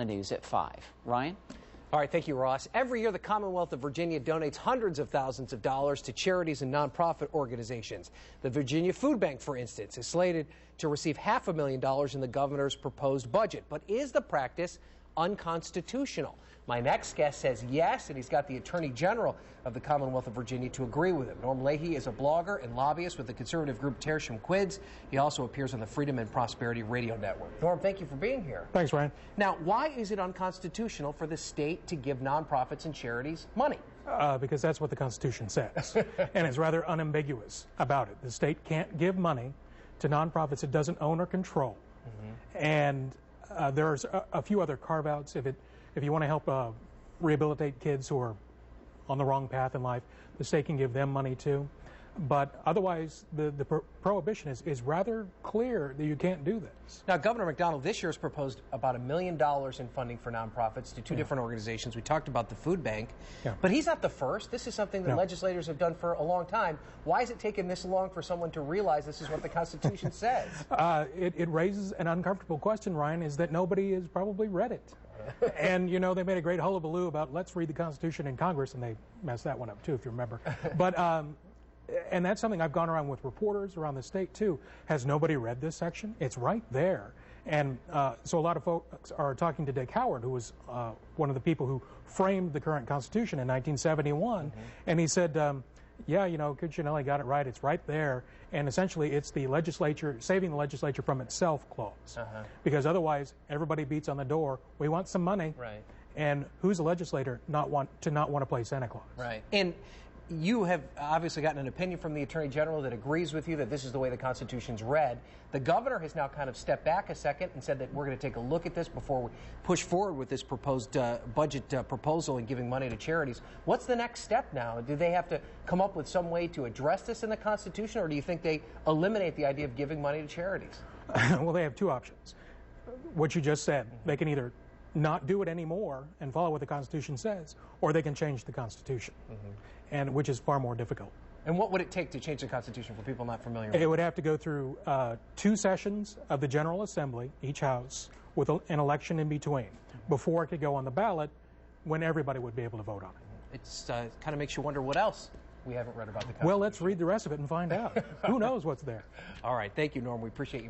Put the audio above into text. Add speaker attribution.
Speaker 1: the news at 5. Ryan?
Speaker 2: All right, thank you, Ross. Every year, the Commonwealth of Virginia donates hundreds of thousands of dollars to charities and nonprofit organizations. The Virginia Food Bank, for instance, is slated to receive $500,000 in the governor's proposed budget. But is the practice unconstitutional? My next guest says yes, and he's got the Attorney General of the Commonwealth of Virginia to agree with him. Norm Leahy is a blogger and lobbyist with the conservative group Tersham Quids. He also appears on the Freedom and Prosperity Radio Network. Norm, thank you for being here.
Speaker 3: Thanks, Ryan.
Speaker 2: Now, why is it unconstitutional for the state to give nonprofits and charities money?
Speaker 3: Because that's what the Constitution says, and it's rather unambiguous about it. The state can't give money to nonprofits it doesn't own or control, and there's a few other carve-outs. If you want to help rehabilitate kids who are on the wrong path in life, the state can give them money too. But otherwise, the prohibition is rather clear that you can't do this.
Speaker 2: Now, Governor McDonald this year has proposed about $1 million in funding for nonprofits to two different organizations. We talked about the food bank, but he's not the first. This is something that legislators have done for a long time. Why has it taken this long for someone to realize this is what the Constitution says?
Speaker 3: It raises an uncomfortable question, Ryan, is that nobody has probably read it. And, you know, they made a great hullabaloo about let's read the Constitution in Congress, and they messed that one up, too, if you remember. But and that's something I've gone around with reporters around the state, too. Has nobody read this section? It's right there. And so a lot of folks are talking to Dick Howard, who was one of the people who framed the current Constitution in 1971. And he said, yeah, you know, Cuccinelli got it right. It's right there. And essentially, it's the legislature, saving the legislature from itself clause. Because otherwise, everybody beats on the door. We want some money.
Speaker 2: Right.
Speaker 3: And who's a legislator not want to play Santa Claus?
Speaker 2: Right. And you have obviously gotten an opinion from the Attorney General that agrees with you that this is the way the Constitution's read. The governor has now kind of stepped back a second and said that we're going to take a look at this before we push forward with this proposed budget proposal and giving money to charities. What's the next step now? Do they have to come up with some way to address this in the Constitution, or do you think they eliminate the idea of giving money to charities?
Speaker 3: Well, they have two options. What you just said, they can either not do it anymore and follow what the Constitution says, or they can change the Constitution, and which is far more difficult.
Speaker 2: And what would it take to change the Constitution for people not familiar with it?
Speaker 3: It would have to go through 2 sessions of the General Assembly, each house, with an election in between, before it could go on the ballot, when everybody would be able to vote on it.
Speaker 2: It's kind of makes you wonder what else we haven't read about the Constitution.
Speaker 3: Well, let's read the rest of it and find out. Who knows what's there?
Speaker 2: All right. Thank you, Norm. We appreciate you.